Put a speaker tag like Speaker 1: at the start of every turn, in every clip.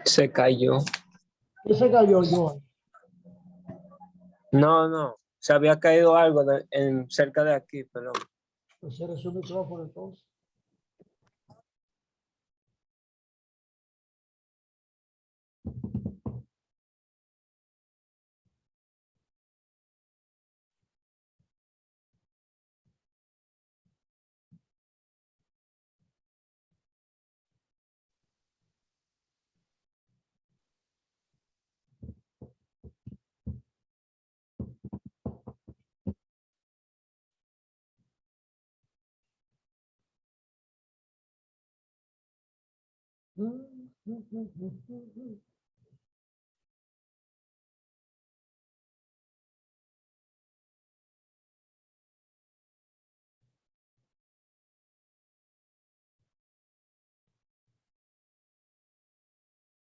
Speaker 1: Se cayó.
Speaker 2: ¿Qué se cayó, Joan?
Speaker 1: No. Se había caído algo cerca de aquí, pero
Speaker 2: Pues eres su micrófono entonces.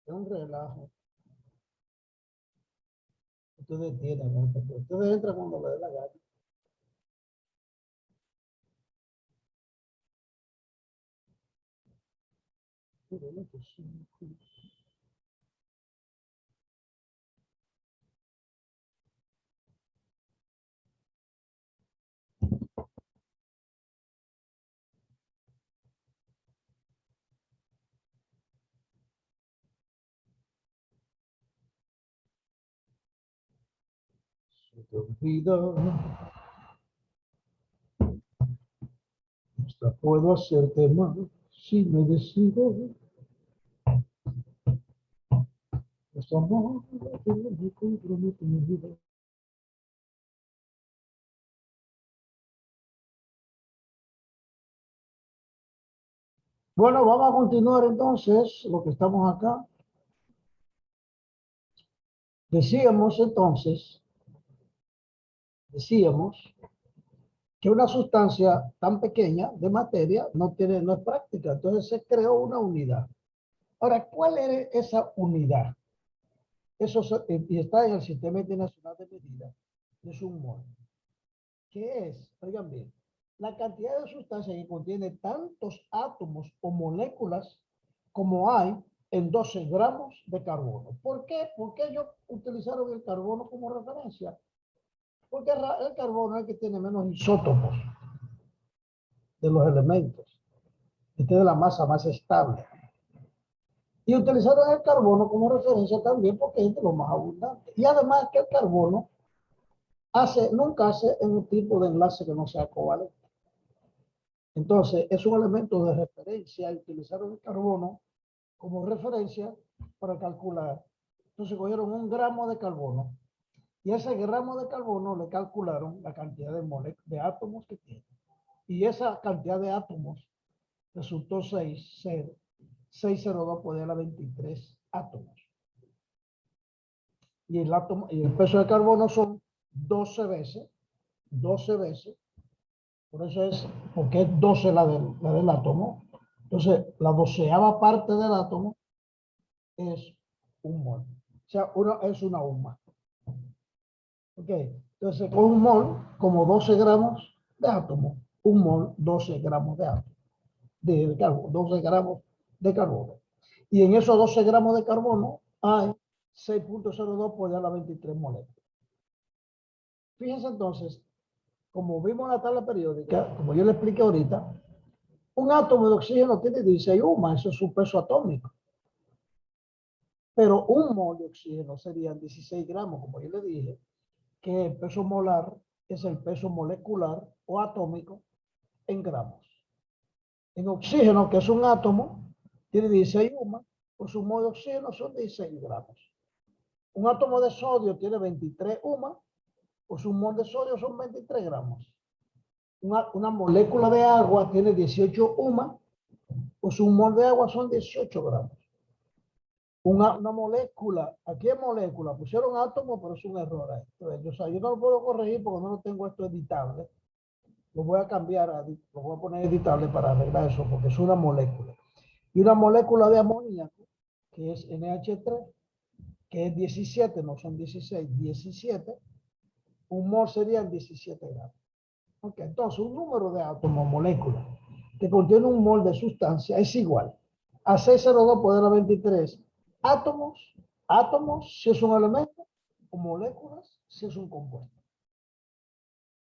Speaker 2: Es un relajo. Ustedes tienen, ¿no? Ustedes entran cuando les dé la gana. Se te olvida. Hasta puedo hacerte mal si me decido. Pues amor, me comprometo mi vida. Bueno, vamos a continuar entonces lo que estamos acá. Decíamos que una sustancia tan pequeña de materia no es práctica, entonces se creó una unidad. Ahora, ¿cuál es esa unidad? Eso y está en el Sistema Internacional de Medidas, es un mol. ¿Qué es? Oigan bien, la cantidad de sustancia que contiene tantos átomos o moléculas como hay en 12 gramos de carbono. ¿Por qué? ¿Por qué ellos utilizaron el carbono como referencia? Porque el carbono es el que tiene menos isótopos de los elementos y tiene la masa más estable. Y utilizaron el carbono como referencia también porque es de lo más abundante. Y además que el carbono nunca hace un tipo de enlace que no sea covalente. Entonces, es un elemento de referencia y utilizaron el carbono como referencia para calcular. Entonces, cogieron 1 gramo de carbono y ese gramo de carbono le calcularon la cantidad de átomos que tiene. Y esa cantidad de átomos resultó 602 por 10 a la 23 átomos. Y el peso de carbono son 12 veces, por eso es, porque es 12 la del átomo. Entonces, la 12ª parte del átomo es un mol. O sea, es una UMA. Ok, entonces con un mol, como 12 gramos de átomo, un mol, 12 gramos de átomo, de carbono, 12 gramos de carbono. Y en esos 12 gramos de carbono hay 6.02 por 10 a la 23 moléculas. Fíjense entonces, como vimos en la tabla periódica, como yo le expliqué ahorita, un átomo de oxígeno tiene 16 UMA, eso es su peso atómico. Pero un mol de oxígeno serían 16 gramos, como yo le dije, que el peso molar es el peso molecular o atómico en gramos. En oxígeno, que es un átomo, tiene 16 UMA, pues su mol de oxígeno son 16 gramos. Un átomo de sodio tiene 23 UMA, pues un mol de sodio son 23 gramos. Una molécula de agua tiene 18 UMA, pues un mol de agua son 18 gramos. Una molécula, aquí es molécula, pusieron átomo, pero es un error ahí. Entonces, yo no lo puedo corregir porque no lo tengo esto editable. Lo voy a cambiar, lo voy a poner editable para arreglar eso, porque es una molécula. Y una molécula de amoníaco, que es NH3, que es 17, no son 16, 17, un mol serían 17 gramos. Ok, entonces un número de átomos, molécula, que contiene un mol de sustancia es igual a 602 por 10 a la 23 átomos si es un elemento, o moléculas si es un compuesto.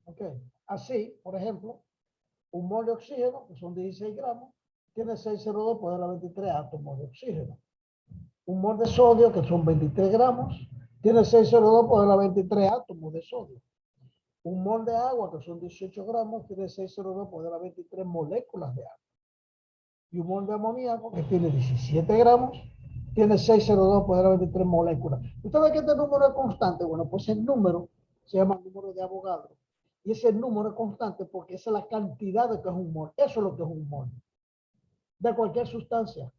Speaker 2: Ok. Así, por ejemplo, un mol de oxígeno, que son 16 gramos, tiene 602 por la 23 átomos de oxígeno. Un mol de sodio, que son 23 gramos, tiene 602 por la 23 átomos de sodio. Un mol de agua, que son 18 gramos, tiene 602 por la 23 moléculas de agua. Y un mol de amoníaco, que tiene 17 gramos, tiene 602 por la 23 moléculas. ¿Usted ve que este número es constante? Bueno, pues el número se llama número de Avogadro. Y ese número es constante porque esa es la cantidad de que es un mol. Eso es lo que es un mol. De cualquier sustancia.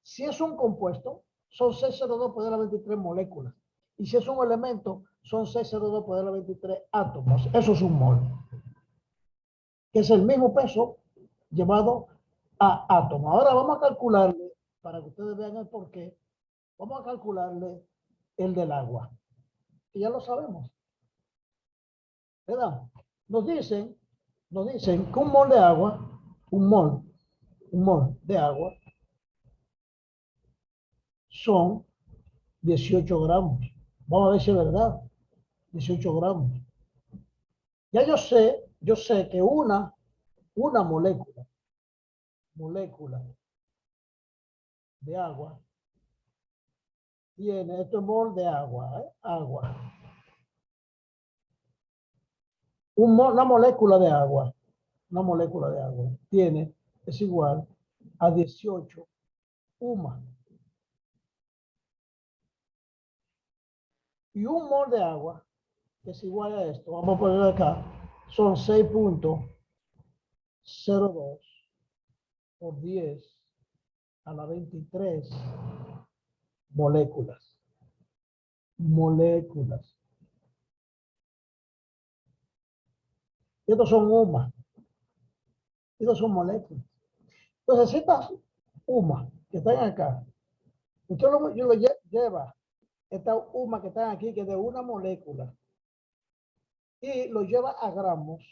Speaker 2: Si es un compuesto, son 602 por la 23 moléculas. Y si es un elemento, son 602 por la 23 átomos. Eso es un mol. Que es el mismo peso llevado a átomo. Ahora vamos a calcularle, para que ustedes vean el porqué, vamos a calcularle el del agua. Que ya lo sabemos. ¿Verdad? Nos dicen que un mol de agua, un mol de agua, son 18 gramos. Vamos a ver si es verdad. 18 gramos. Ya yo sé que una molécula de agua tiene, esto es mol de agua, agua. Una molécula de agua es igual a 18 UMA. Y un mol de agua, que es igual a esto, vamos a poner acá, son 6.02 por 10 a la 23 moléculas. Y estos son UMA. Estos son moléculas. Entonces, estas UMA que están acá, usted lo lleva, esta UMA que están aquí, que es de una molécula, y lo lleva a gramos,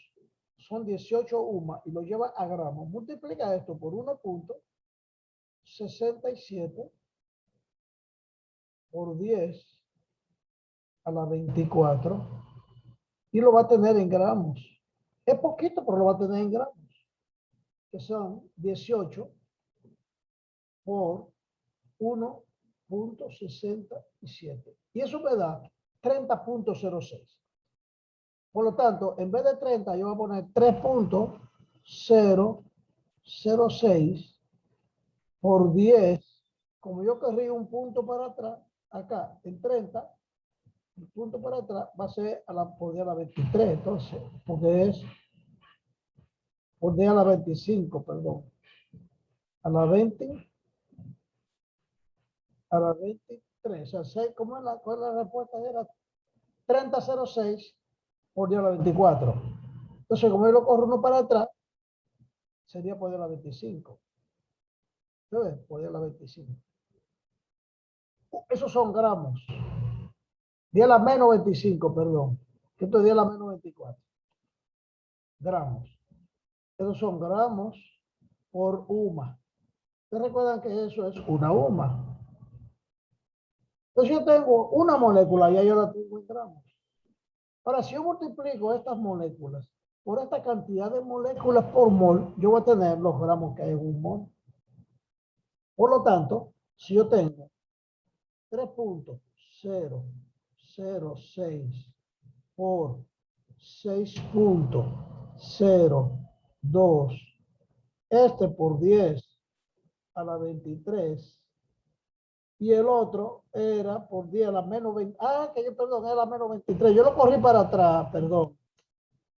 Speaker 2: son 18 UMA, y lo lleva a gramos, multiplica esto por 1.67 por 10 a la 24, y lo va a tener en gramos. Es poquito, pero lo va a tener en gramos, que son 18 por 1.67. Y eso me da 30.06. Por lo tanto, en vez de 30, yo voy a poner 3.006 por 10. Como yo corrí un punto para atrás, acá en 30, el punto para atrás va a ser por 10 a la 23. Entonces, porque es por 10 a la 25, perdón. A la 20. A la 23. O sea, ¿cómo es cuál es la respuesta? Era 30.06 por 10 a la 24. Entonces, como yo lo corro uno para atrás, sería por 10 a la 25. ¿Ves? Por 10 a la 25. Esos son gramos. 10 a la menos 25, perdón. Esto es 10 a la menos 24. Gramos. Esos son gramos por UMA. ¿Ustedes recuerdan que eso es una UMA? Entonces yo tengo una molécula, ya yo la tengo en gramos. Ahora, si yo multiplico estas moléculas por esta cantidad de moléculas por mol, yo voy a tener los gramos que hay en un mol. Por lo tanto, si yo tengo 3.006 por 6.02, este por 10 a la 23, y el otro era por 10 a la menos 20. Perdón, era la menos 23. Yo lo corrí para atrás, perdón.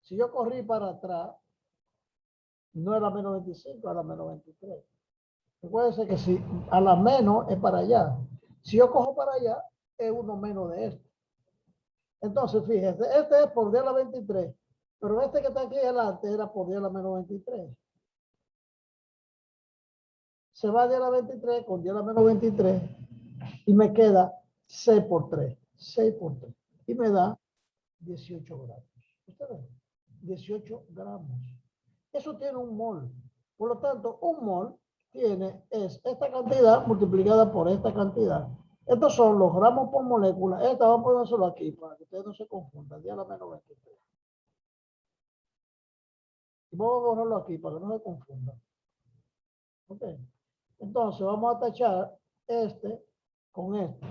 Speaker 2: Si yo corrí para atrás, no era menos 25, era menos 23. Recuérdense que si a la menos es para allá. Si yo cojo para allá, es uno menos de este. Entonces, fíjense, este es por 10 a la 23, pero este que está aquí adelante era por 10 a la menos 23. Se va de la 23 con 10 a la menos 23 y me queda 6 por 3. 6 por 3. Y me da 18 gramos. ¿Ustedes ven? 18 gramos. Eso tiene un mol. Por lo tanto, un mol tiene es esta cantidad multiplicada por esta cantidad. Estos son los gramos por molécula. Esta vamos a ponérselo aquí para que ustedes no se confundan. 10 a la menos 23. Y vamos a borrarlo aquí para que no se confundan. Ok. Entonces vamos a tachar este con este.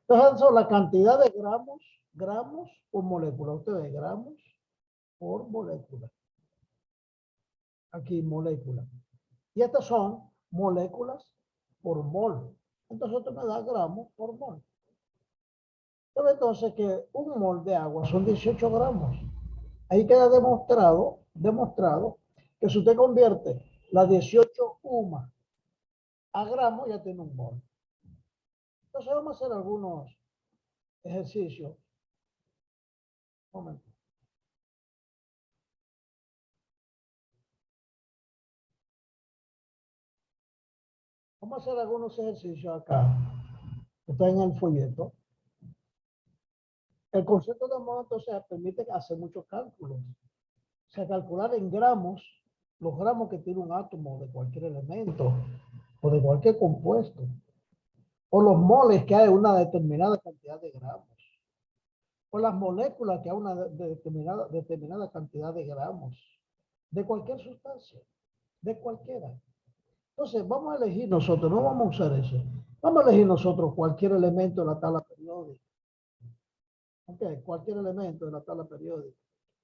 Speaker 2: Entonces son la cantidad de gramos por molécula. Ustedes gramos por molécula. Aquí molécula. Y estas son moléculas por mol. Entonces esto me da gramos por mol. Entonces que un mol de agua son 18 gramos. Ahí queda demostrado que si usted convierte las 18 UMA a gramos, ya tiene un mol. Entonces vamos a hacer algunos ejercicios. Un momento. Vamos a hacer algunos ejercicios acá. Está en el folleto. El concepto de mol entonces permite hacer muchos cálculos. O sea, calcular en gramos los gramos que tiene un átomo de cualquier elemento o de cualquier compuesto. O los moles que hay una determinada cantidad de gramos. O las moléculas que hay una determinada cantidad de gramos. De cualquier sustancia. De cualquiera. Entonces, vamos a elegir nosotros, no vamos a usar eso. Vamos a elegir nosotros cualquier elemento de la tabla periódica. Ok, cualquier elemento de la tabla periódica.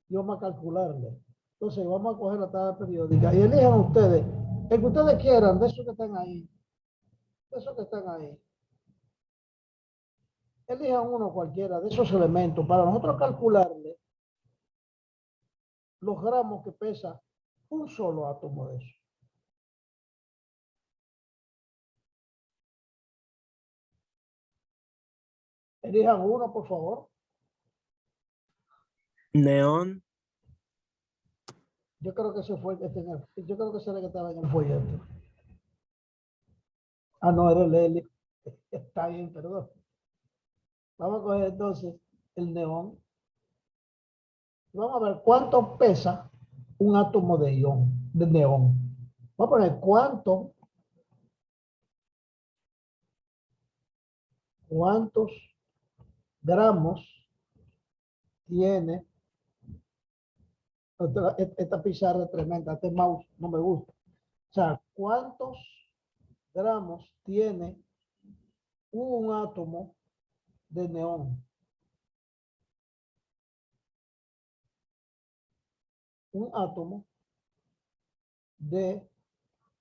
Speaker 2: Y vamos a calcularle. Entonces, vamos a coger la tabla periódica y elijan ustedes, el que ustedes quieran, de esos que están ahí. De esos que están ahí. Elijan uno cualquiera de esos elementos para nosotros calcularle los gramos que pesa un solo átomo de eso. Elijan uno, por favor.
Speaker 1: Neón.
Speaker 2: Yo creo que ese fue el que tenía, yo creo que ese era el que estaba en el folleto. Ah, no, era el helio. Está bien, perdón. Vamos a coger entonces el neón. Vamos a ver cuánto pesa un átomo de neón. Vamos a poner cuántos gramos tiene esta pizarra tremenda, este mouse no me gusta. O sea, ¿cuántos gramos tiene un átomo de neón? Un átomo de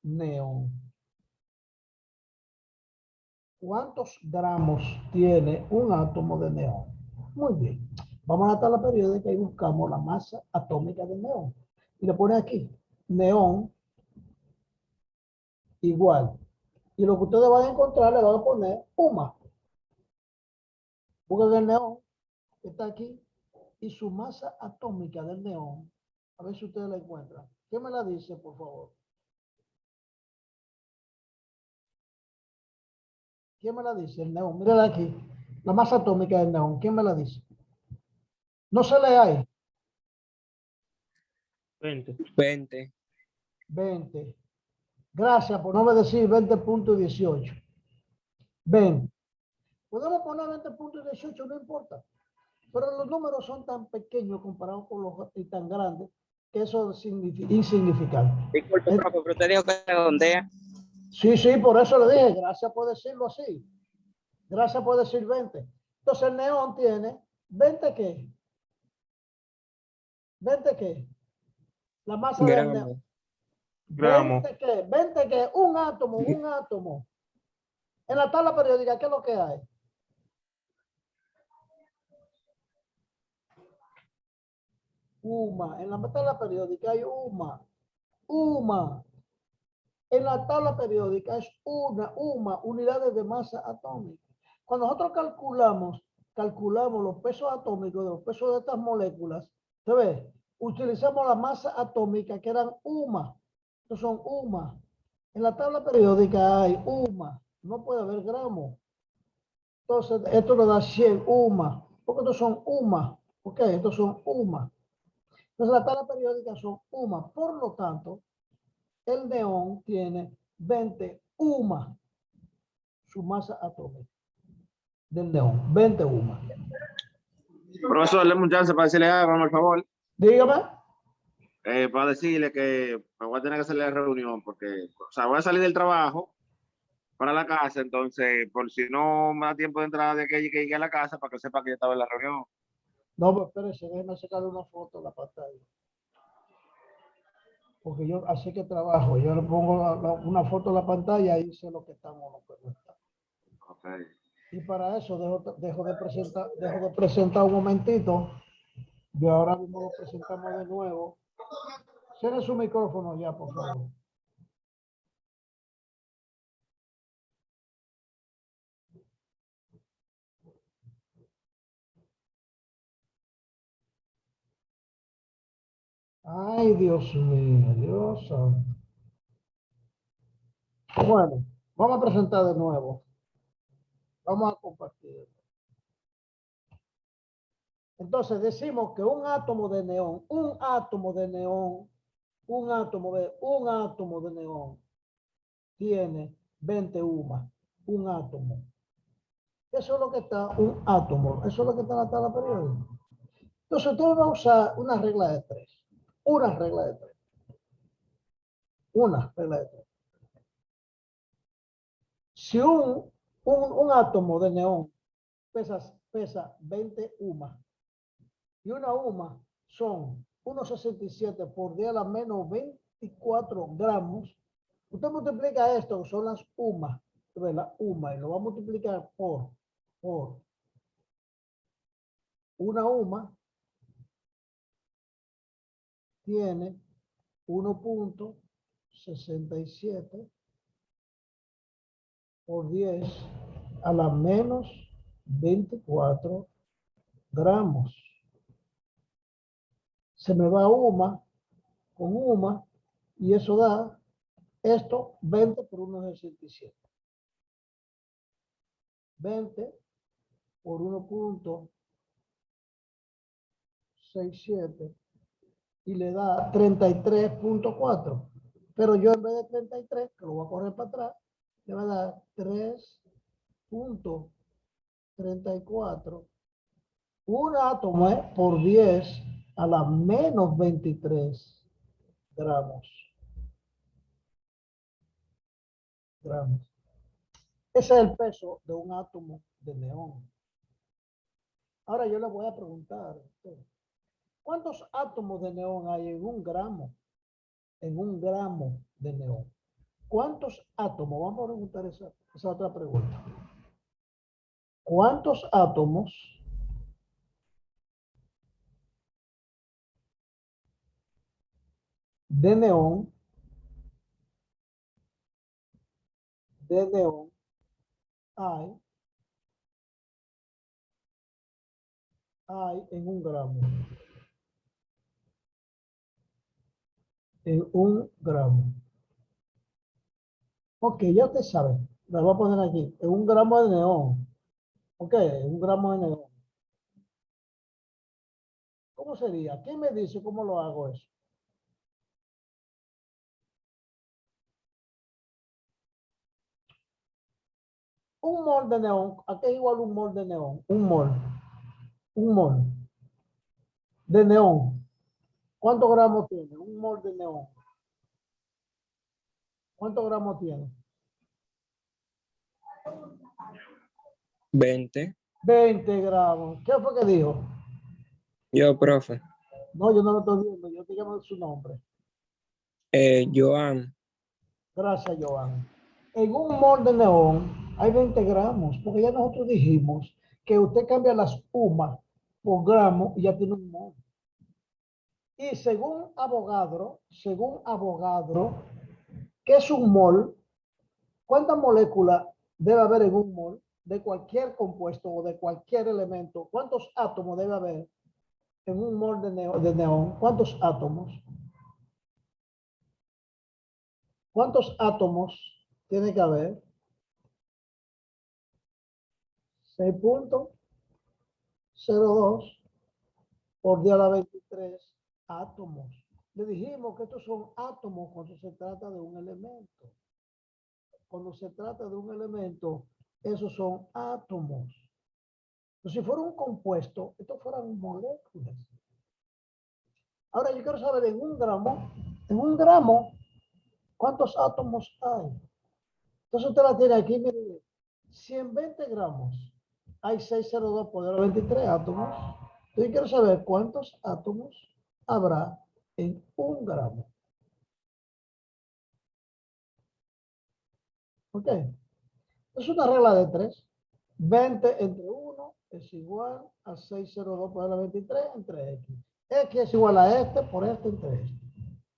Speaker 2: neón. ¿Cuántos gramos tiene un átomo de neón? Muy bien. Vamos a la tabla periódica y buscamos la masa atómica del neón. Y le pone aquí, neón igual. Y lo que ustedes van a encontrar le van a poner UMA. Busquen el neón, que está aquí, y su masa atómica del neón. A ver si ustedes la encuentran. ¿Qué me la dice, por favor? ¿Quién me la dice? El neón. Mírala aquí. La masa atómica del neón. ¿Quién me la dice? No se lee ahí.
Speaker 1: 20.
Speaker 2: 20. Gracias por no me decir 20.18. 20. Podemos poner 20.18, no importa. Pero los números son tan pequeños comparados con los y tan grandes que eso es insignificante.
Speaker 3: Disculpe, profe, pero usted dijo que redondea.
Speaker 2: Sí, sí, por eso le dije, gracias por decirlo así. Gracias por decir 20. Entonces el neón tiene 20 ¿qué? 20 ¿qué? La masa del neón.
Speaker 3: Gramos.
Speaker 2: 20 ¿qué? 20 ¿qué? Un átomo. En la tabla periódica, ¿qué es lo que hay? UMA. En la tabla periódica hay UMA. En la tabla periódica es UMA, unidades de masa atómica. Cuando nosotros calculamos los pesos atómicos de los pesos de estas moléculas, ¿se ve? Utilizamos la masa atómica que eran UMA. Estos son UMA. En la tabla periódica hay UMA. No puede haber gramos. Entonces, esto nos da 100 UMA. Porque estos son UMA. Ok, estos son UMA. Entonces, la tabla periódica son UMA. Por lo tanto, el neón tiene 20 UMA, su masa atómica del neón, 20 UMA.
Speaker 3: Profesor, le un chance para decirle algo, por favor.
Speaker 2: Dígame.
Speaker 3: Para decirle que me voy a tener que hacer la reunión porque, o sea, voy a salir del trabajo para la casa, entonces, por si no me da tiempo de entrar de que llegue a la casa, para que sepa que yo estaba en la reunión.
Speaker 2: No, pues espérese, déjeme sacarle una foto de la pantalla. Porque yo así que trabajo, yo le pongo una foto en la pantalla y sé lo que estamos o lo que no está.
Speaker 3: Okay.
Speaker 2: Y para eso dejo de presentar un momentito. Y ahora mismo lo presentamos de nuevo. Cierre su micrófono ya, por favor. Ay, Dios mío, Dios santo. Bueno, vamos a presentar de nuevo. Vamos a compartir. Entonces decimos que un átomo de neón tiene 20 UMA, un átomo. Eso es lo que está, un átomo, eso es lo que está en la tabla periódica. Entonces usted va a usar una regla de tres. Una regla de tres. Una regla de tres. Si un átomo de neón pesa 20 UMA y una UMA son 1,67 por 10 a la menos 24 gramos, usted multiplica esto, que son las UMA, la UMA, y lo va a multiplicar por una UMA tiene 1,67 por 10 a la menos 24 gramos. Se me va UMA con UMA y eso da esto 20 por 1,67. 20 por 1,67 y le da 33.4. Pero yo en vez de 33, que lo voy a correr para atrás, le va a dar 3.34. Un átomo es por 10 a la menos 23 gramos. Ese es el peso de un átomo de neón. Ahora yo le voy a preguntar, ¿cuántos átomos de neón hay en un gramo? En un gramo de neón. ¿Cuántos átomos? Vamos a preguntar esa otra pregunta. ¿Cuántos átomos de neón hay en un gramo? En un gramo. Ok, ya usted sabe. La voy a poner aquí. En un gramo de neón. Ok, un gramo de neón. ¿Cómo sería? ¿Quién me dice cómo lo hago eso? Un mol de neón. ¿A qué es igual un mol de neón? Un mol de neón. ¿Cuántos gramos tiene? Un mol de neón. ¿Cuántos gramos tiene?
Speaker 1: 20.
Speaker 2: 20 gramos. ¿Qué fue que dijo?
Speaker 1: Yo, profe.
Speaker 2: No, yo no lo estoy viendo. Yo te llamo su nombre.
Speaker 1: Joan.
Speaker 2: Gracias, Joan. En un mol de neón hay 20 gramos, porque ya nosotros dijimos que usted cambia las UMA por gramo y ya tiene un mol. Y según Avogadro, ¿qué es un mol? ¿Cuántas moléculas debe haber en un mol de cualquier compuesto o de cualquier elemento? ¿Cuántos átomos debe haber en un mol de neón? ¿Cuántos átomos? ¿Cuántos átomos tiene que haber? 6.02 por 10 a la 23 átomos. Le dijimos que estos son átomos cuando se trata de un elemento. cuando se trata de un elemento, esos son átomos. Entonces, si fuera un compuesto, estos fueran moléculas. Ahora yo quiero saber en un gramo, ¿cuántos átomos hay? Entonces usted la tiene aquí, mire, si en 20 gramos hay 602 por 23 átomos, entonces yo quiero saber cuántos átomos habrá en un gramo. ¿Ok? Es una regla de 3. 20 entre 1 es igual a 602 por 23 entre x. X es igual a este por este entre este.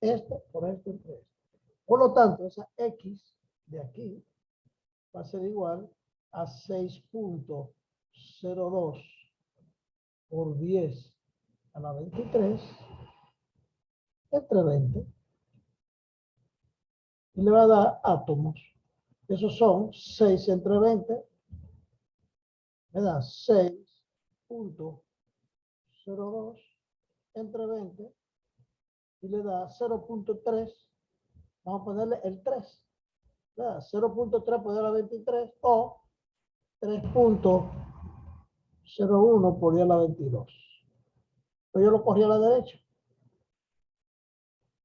Speaker 2: Este por este entre este. Por lo tanto, esa x de aquí va a ser igual a 6.02 por 10 a la 23 entre 20. Y le va a dar átomos. Esos son 6 entre 20. Me da 6.02 entre 20 y le da 0.3. Vamos a ponerle el 3. 0.3 por 10 a la 23 o 3.01 por 10 a la 22. Pues yo lo cogí a la derecha.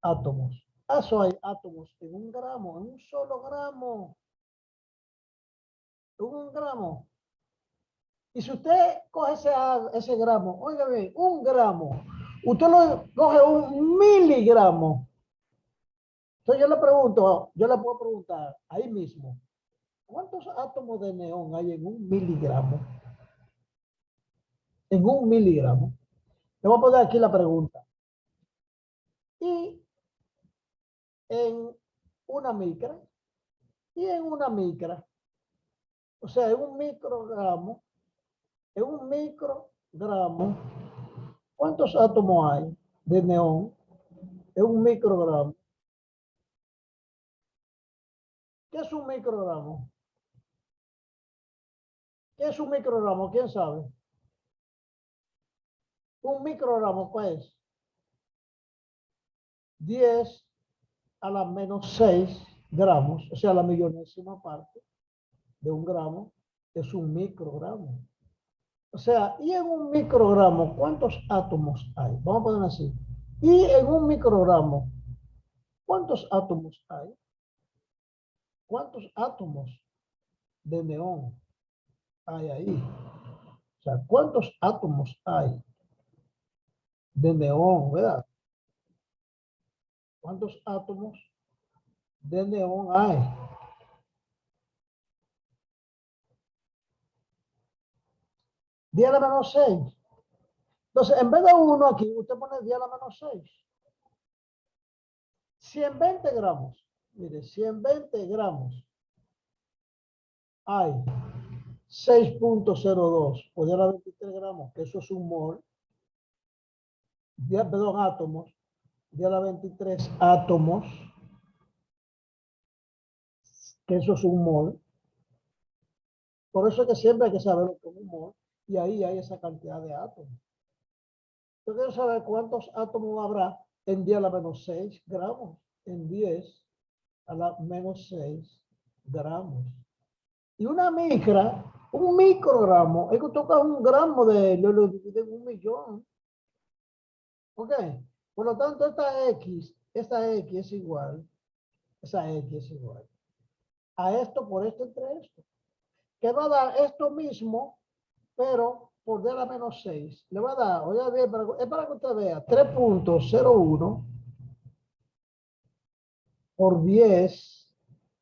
Speaker 2: Átomos. Eso hay átomos en un gramo, en un solo gramo. En un gramo. Y si usted coge ese gramo, oiga bien, un gramo, usted lo coge un miligramo. Entonces yo le pregunto, yo le puedo preguntar ahí mismo, ¿cuántos átomos de neón hay en un miligramo? En un miligramo. Le voy a poner aquí la pregunta. Y en una micra, o sea, en un microgramo, ¿cuántos átomos hay de neón en un microgramo? ¿Qué es un microgramo? ¿Qué es un microgramo? ¿Quién sabe? Un microgramo, ¿cuál es? 10 a la menos 6 gramos, o sea, la millonésima parte de un gramo es un microgramo. O sea, y en un microgramo, ¿cuántos átomos hay? Vamos a poner así. Y en un microgramo, ¿cuántos átomos hay? ¿Cuántos átomos de neón hay ahí? O sea, ¿cuántos átomos hay de neón, verdad? ¿Cuántos átomos de neón hay? Día a la menos 6. Entonces, en vez de 1 aquí, usted pone 10 a la menos 6. Si en 20 gramos, mire, si en 20 gramos hay 6.02 por 10 a la 23 gramos, que eso es un mol, perdón, átomos, 10 a la 23 átomos, que eso es un mol. Por eso es que siempre hay que saber lo que es un mol, y ahí hay esa cantidad de átomos. Yo quiero saber cuántos átomos habrá en 10 a la menos 6 gramos, en 10 a la menos 6 gramos. Y una micra, un microgramo, es que toca un gramo de lo divide en 1.000.000. ¿Ok? Por lo tanto, esta X es igual, a esto por esto entre esto. Que va a dar esto mismo, pero por D a la menos 6. Le va a dar, oiga bien, es para que usted vea, 3.01 por 10,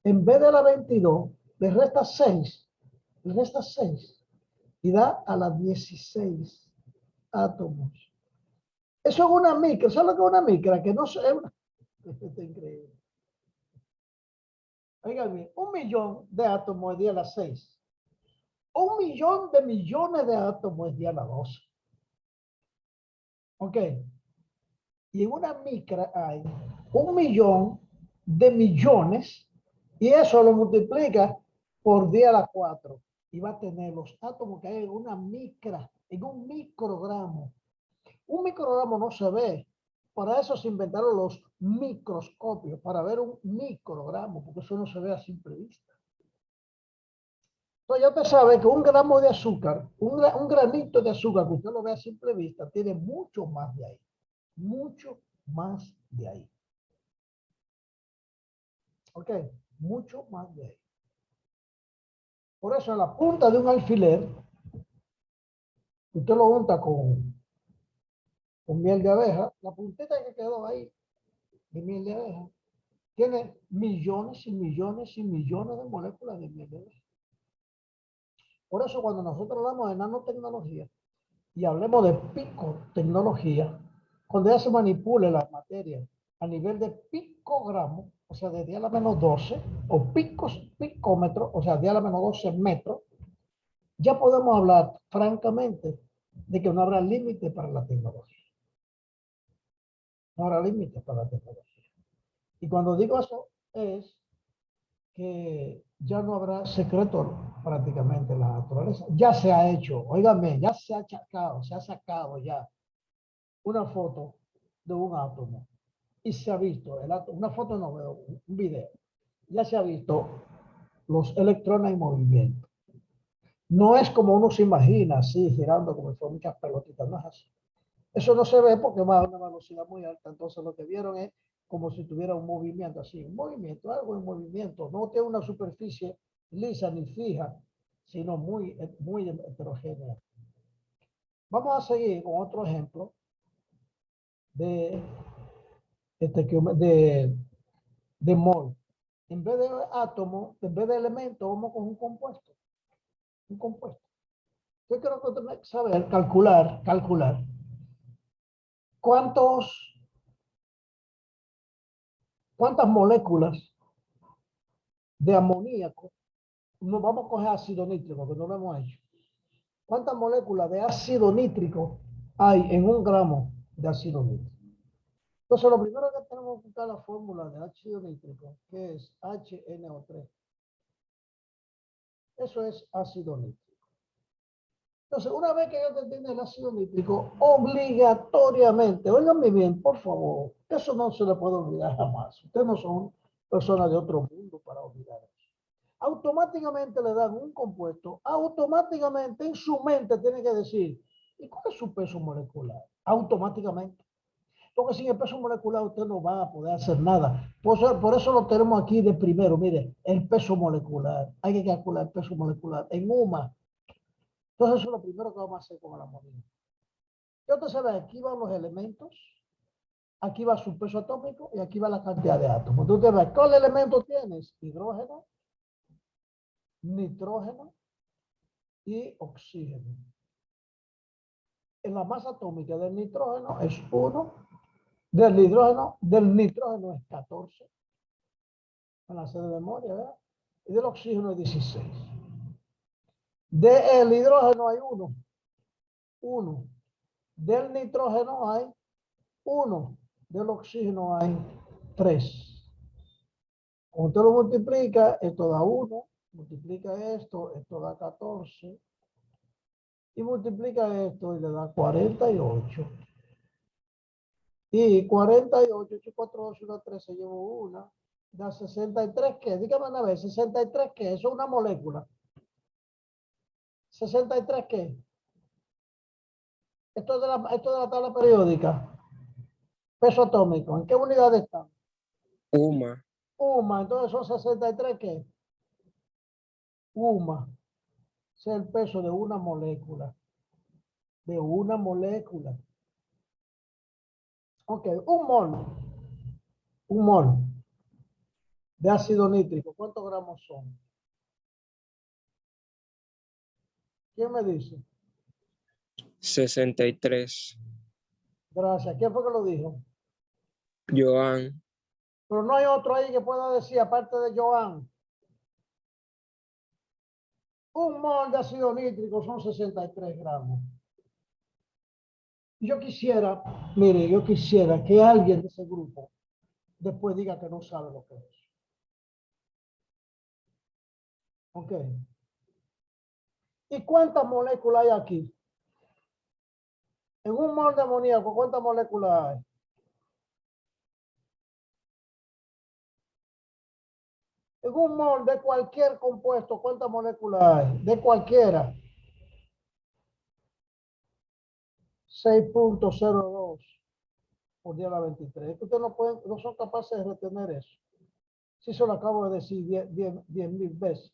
Speaker 2: en vez de la 22, le resta 6. Le resta 6 y da a las 16 átomos. Eso es una micra. ¿Sabes lo que es una micra? Que no es una... Esto está increíble. Oigan bien, 1.000.000 de átomos es 10 a la 6. 1.000.000 de millones de átomos es 10 a la 12. ¿Ok? Y en una micra hay 1.000.000 de millones y eso lo multiplica por 10 a la 4 y va a tener los átomos que hay en una micra, en un microgramo. Un microgramo no se ve. Para eso se inventaron los microscopios, para ver un microgramo, porque eso no se ve a simple vista. Entonces ya usted sabe que un gramo de azúcar, un granito de azúcar que usted lo ve a simple vista, tiene mucho más de ahí. Mucho más de ahí. ¿Ok? Mucho más de ahí. Por eso en la punta de un alfiler, usted lo unta con miel de abeja, la puntita que quedó ahí de miel de abeja, tiene millones y millones y millones de moléculas de miel de abeja. Por eso cuando nosotros hablamos de nanotecnología y hablemos de picotecnología, cuando ya se manipule la materia a nivel de picogramo, o sea, de 10 a la menos 12, o picómetro, o sea, 10 a la menos 12 metros, ya podemos hablar francamente de que no habrá límite para la tecnología. No habrá límite para la tecnología. Y cuando digo eso es que ya no habrá secreto prácticamente en la naturaleza. Ya se ha hecho, óigame, ya se ha sacado ya una foto de un átomo y se ha visto, el átomo, una foto no veo, un video, ya se ha visto los electrones en movimiento. No es como uno se imagina, así, girando como si fueran muchas pelotitas, no es así. Eso no se ve porque va a una velocidad muy alta, entonces lo que vieron es como si tuviera un movimiento así, un movimiento, algo en movimiento, no tiene una superficie lisa ni fija, sino muy heterogénea. Vamos a seguir con otro ejemplo de, de mol. En vez de átomo, en vez de elemento, vamos con un compuesto. Un compuesto. Yo creo que usted tiene que saber calcular cuántas moléculas de amoníaco, no vamos a coger ácido nítrico, que no lo hemos hecho. ¿Cuántas moléculas de ácido nítrico hay en un gramo de ácido nítrico? Entonces, lo primero que tenemos que buscar la fórmula de ácido nítrico, que es HNO3. Eso es ácido nítrico. Entonces, una vez que ya tiene el ácido nítrico, obligatoriamente, óiganme bien, por favor, eso no se le puede olvidar jamás. Ustedes no son personas de otro mundo para olvidar eso. Automáticamente le dan un compuesto, automáticamente en su mente tiene que decir, ¿y cuál es su peso molecular? Automáticamente. Porque sin el peso molecular usted no va a poder hacer nada. Por eso lo tenemos aquí de primero, mire, el peso molecular. Hay que calcular el peso molecular en UMA. Entonces eso es lo primero que vamos a hacer con el amoníaco. Y usted sabe, aquí van los elementos, aquí va su peso atómico y aquí va la cantidad de átomos. Entonces, usted ve, ¿cuál elemento tienes? Hidrógeno, nitrógeno y oxígeno. En la masa atómica del nitrógeno es 1, del nitrógeno es 14, en la sede de memoria, ¿verdad? Y del oxígeno es 16. Del hidrógeno hay 1. Del nitrógeno hay 1. Del oxígeno hay 3. Cuando usted lo multiplica, esto da 1. Multiplica esto da 14. Y multiplica esto y le da 48. Y 48, 8, 4, 8, 1, 3, se llevó una. Da 63, ¿qué? Dígame una vez, 63, ¿qué? Eso es una molécula. 63, ¿qué? Esto es de la tabla periódica. Peso atómico. ¿En qué unidad está?
Speaker 1: UMA.
Speaker 2: UMA. Entonces son 63, ¿qué? UMA. Ese es el peso de una molécula. De una molécula. Ok, un mol de ácido nítrico. ¿Cuántos gramos son? ¿Quién me dice?
Speaker 1: 63.
Speaker 2: Gracias. ¿Quién fue que lo dijo?
Speaker 1: Joan.
Speaker 2: Pero no hay otro ahí que pueda decir, aparte de Joan. Un mol de ácido nítrico son 63 gramos. Yo quisiera, mire, yo quisiera que alguien de ese grupo después diga que no sabe lo que es. Ok. ¿Y cuántas moléculas hay aquí? En un mol de amoníaco, ¿cuántas moléculas hay? En un mol de cualquier compuesto, ¿cuántas moléculas hay? De cualquiera. 6.02 por 10 a la 23. Ustedes no son capaces de retener eso. Si se lo acabo de decir 10.000 veces.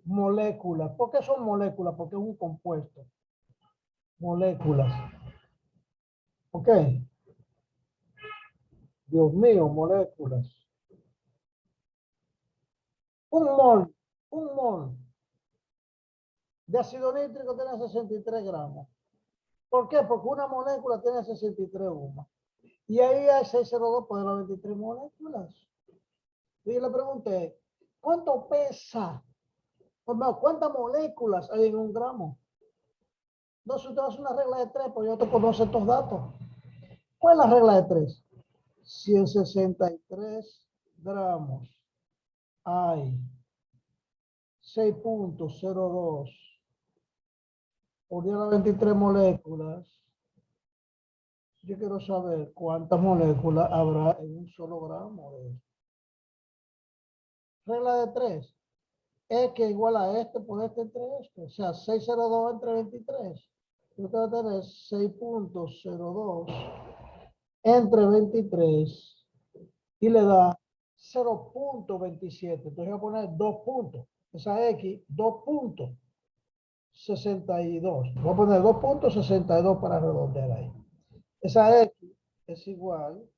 Speaker 2: Moléculas. ¿Por qué son moléculas? Porque es un compuesto. Moléculas. ¿Ok? Dios mío, moléculas. Un mol de ácido nítrico tiene 63 gramos. ¿Por qué? Porque una molécula tiene 63 gramos. Y ahí hay 602 por las 23 moléculas. Y yo le pregunté, ¿cuánto pesa? ¿Cuántas moléculas hay en un gramo? Entonces usted hace una regla de 3, porque yo te conozco estos datos. ¿Cuál es la regla de 3? 163 gramos hay 6.02 por 10 a la 23 moléculas. Yo quiero saber cuántas moléculas habrá en un solo gramo de esto. Regla de 3. X igual a este por este entre este. O sea, 602 entre 23. Usted va a tener 6.02 entre 23 y le da 0.27. Entonces voy a poner 2 puntos. Esa X, 2.62. Voy a poner 2.62 para redondear ahí. Esa X es igual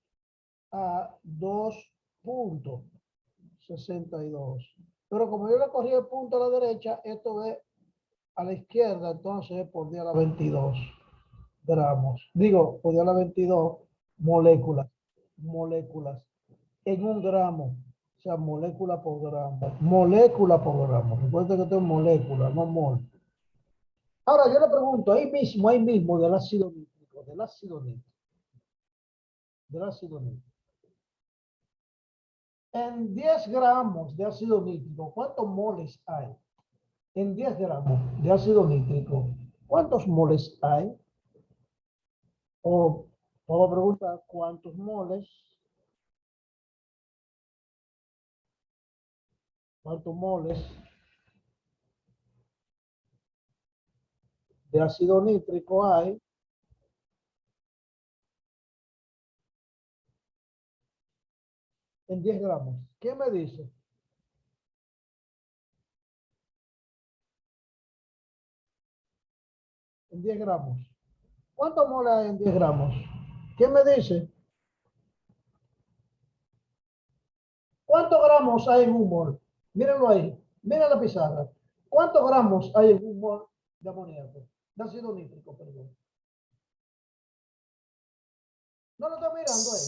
Speaker 2: a 2.62. Pero como yo le cogí el punto a la derecha, esto es a la izquierda, entonces por 10 a la 22 gramos. Digo, por 10 a la 22 moléculas. Moléculas. En un gramo. O sea, molécula por gramo. Molécula por gramo. Recuerden que esto es molécula, no mol. Ahora yo le pregunto, ahí mismo del ácido nítrico, del ácido nítrico. En 10 gramos de ácido nítrico, ¿cuántos moles hay? En 10 gramos de ácido nítrico, ¿cuántos moles hay? O puedo preguntar, ¿cuántos moles? ¿Cuántos moles de ácido nítrico hay? En 10 gramos. ¿Qué me dice? En 10 gramos. ¿Cuántos moles hay en 10 gramos? ¿Quién me dice? ¿Cuántos gramos hay en un mol? Mírenlo ahí. Miren la pizarra. ¿Cuántos gramos hay en un mol de amoníaco? De ácido nítrico, perdón. No lo estoy mirando ahí.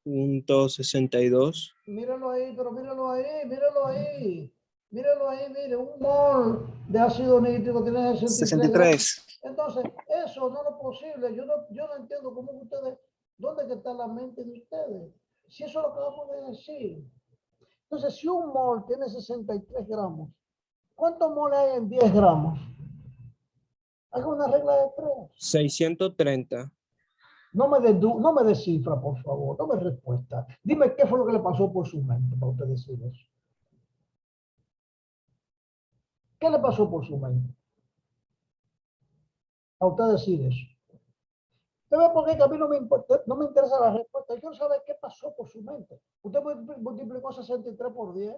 Speaker 1: 2.62.
Speaker 2: Míralo ahí, pero míralo ahí. Míralo ahí, mire, un mol de ácido nítrico tiene 63 gramos. Entonces, eso no es lo posible. Yo no entiendo cómo ustedes, ¿dónde está la mente de ustedes? Si eso lo acabamos de decir. Entonces, si un mol tiene 63 gramos, ¿cuántos moles hay en 10 gramos? Haga una regla de 3.
Speaker 1: 630.
Speaker 2: No me descifra, por favor. No me respuesta. Dime qué fue lo que le pasó por su mente para usted decir eso. ¿Qué le pasó por su mente? A usted decir eso. ¿Usted ve por qué? Que a mí no me interesa la respuesta. Yo quiero saber qué pasó por su mente. Usted multiplicó 63 por 10.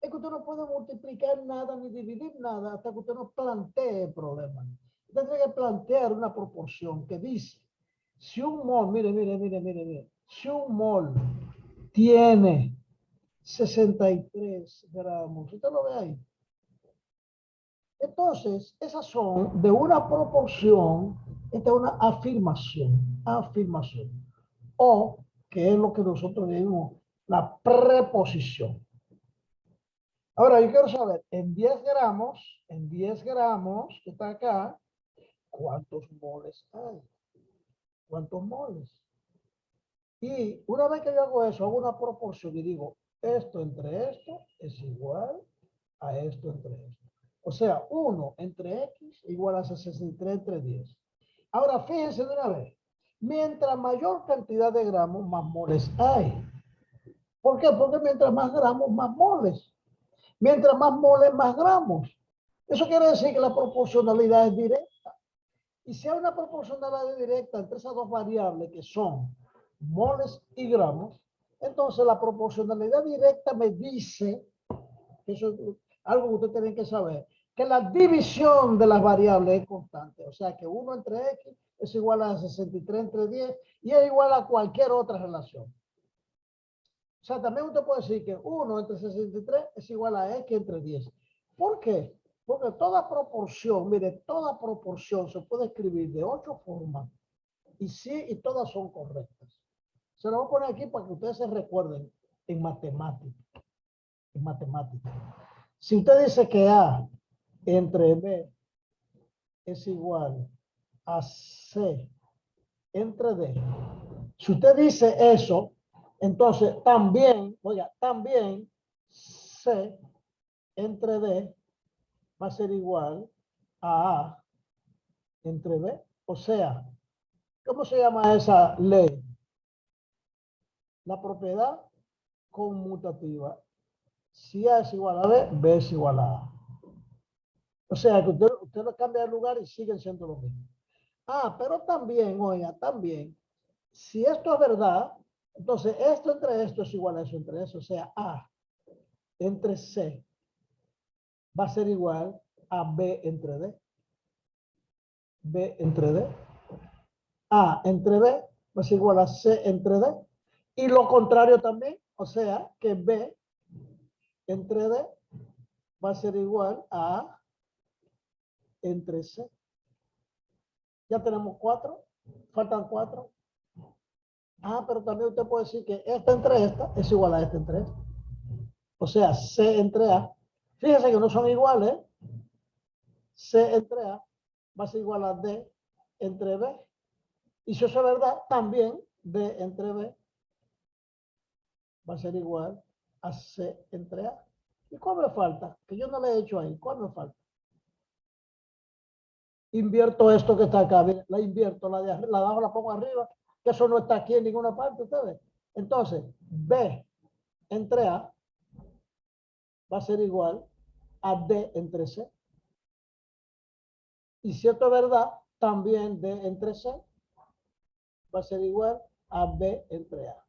Speaker 2: Es que usted no puede multiplicar nada ni dividir nada hasta que usted no plantee el problema. Usted tiene que plantear una proporción que dice, si un mol, mire, si un mol tiene 63 gramos, usted lo ve ahí. Entonces, esas son de una proporción, esta es una afirmación, o que es lo que nosotros decimos, la preposición. Ahora, yo quiero saber, en 10 gramos, que está acá, ¿cuántos moles hay? ¿Cuántos moles? Y una vez que yo hago eso, hago una proporción y digo, esto entre esto es igual a esto entre esto. O sea, 1 entre X igual a 63 entre 10. Ahora, fíjense de una vez, mientras mayor cantidad de gramos, más moles hay. ¿Por qué? Porque mientras más gramos, más moles. Mientras más moles, más gramos. Eso quiere decir que la proporcionalidad es directa. Y si hay una proporcionalidad directa entre esas dos variables que son moles y gramos, entonces la proporcionalidad directa me dice, que eso es algo que ustedes tienen que saber, que la división de las variables es constante. O sea que 1 entre x es igual a 63 entre 10 y es igual a cualquier otra relación. O sea, también usted puede decir que 1 entre 63 es igual a x entre 10. ¿Por qué? Porque toda proporción, mire, toda proporción se puede escribir de 8 formas y sí, y todas son correctas. Se lo voy a poner aquí para que ustedes se recuerden en matemática. En matemática. Si usted dice que A entre B es igual a C entre D, si usted dice eso, entonces también, oiga, también C entre D va a ser igual a A entre B. O sea, ¿cómo se llama esa ley? La propiedad conmutativa. Si A es igual a B, B es igual a A. O sea, que usted lo cambia de lugar y siguen siendo lo mismo. Ah, pero también, oiga, también, si esto es verdad, entonces esto entre esto es igual a eso entre eso. O sea, A entre C va a ser igual a B entre D. B entre D. A entre B va a ser igual a C entre D. Y lo contrario también, o sea, que B entre D va a ser igual a A entre C. Ya tenemos 4, faltan 4. Ah, pero también usted puede decir que esta entre esta es igual a esta entre esta. O sea, C entre A. Fíjense que no son iguales. C entre A va a ser igual a D entre B. Y si eso es verdad, también D entre B va a ser igual a C entre A. ¿Y cuál me falta? Que yo no le he hecho ahí. ¿Cuál me falta? Invierto esto que está acá. La invierto, la de abajo la pongo arriba, que eso no está aquí en ninguna parte, ustedes. Entonces, B entre A va a ser igual a D entre C. Y si esto es verdad, también D entre C va a ser igual a B entre A.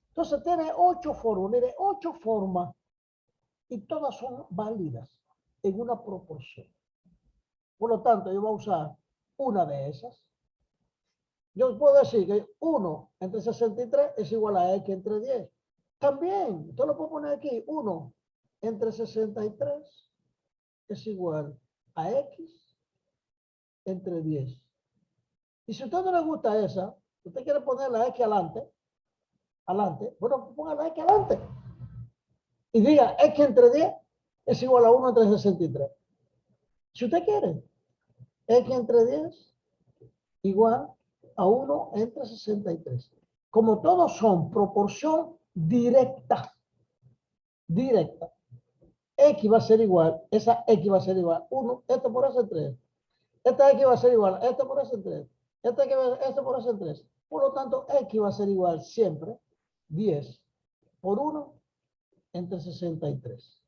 Speaker 2: Entonces tiene 8 formas, mire, 8 formas y todas son válidas en una proporción. Por lo tanto, yo voy a usar una de esas. Yo puedo decir que 1 entre 63 es igual a X entre 10. También, usted lo puedo poner aquí, 1 entre 63 es igual a X entre 10. Y si a usted no le gusta esa, usted quiere poner la X adelante, bueno, ponga la X adelante. Y diga X entre 10 es igual a 1 entre 63. Si usted quiere, X entre 10 igual a 1 entre 63. Como todos son proporción directa, X va a ser igual, esa X va a ser igual, 1, esto por eso es 3. Esta X va a ser igual, esto por eso es 3. Esto por eso es 3. Por lo tanto, X va a ser igual siempre 10 por 1 entre 63.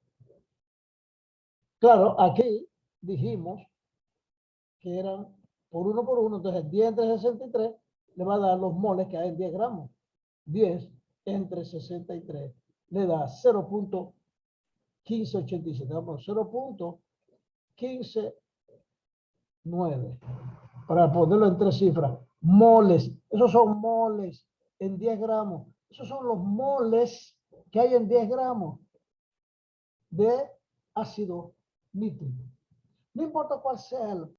Speaker 2: Claro, aquí dijimos que eran por 1, entonces 10 entre 63 le va a dar los moles que hay en 10 gramos. 10 entre 63 le da 0.1587. Vamos, 0.159. Para ponerlo en 3 cifras. Moles. Esos son moles en 10 gramos. Esos son los moles que hay en 10 gramos de ácido nítrico. No importa cuál sea el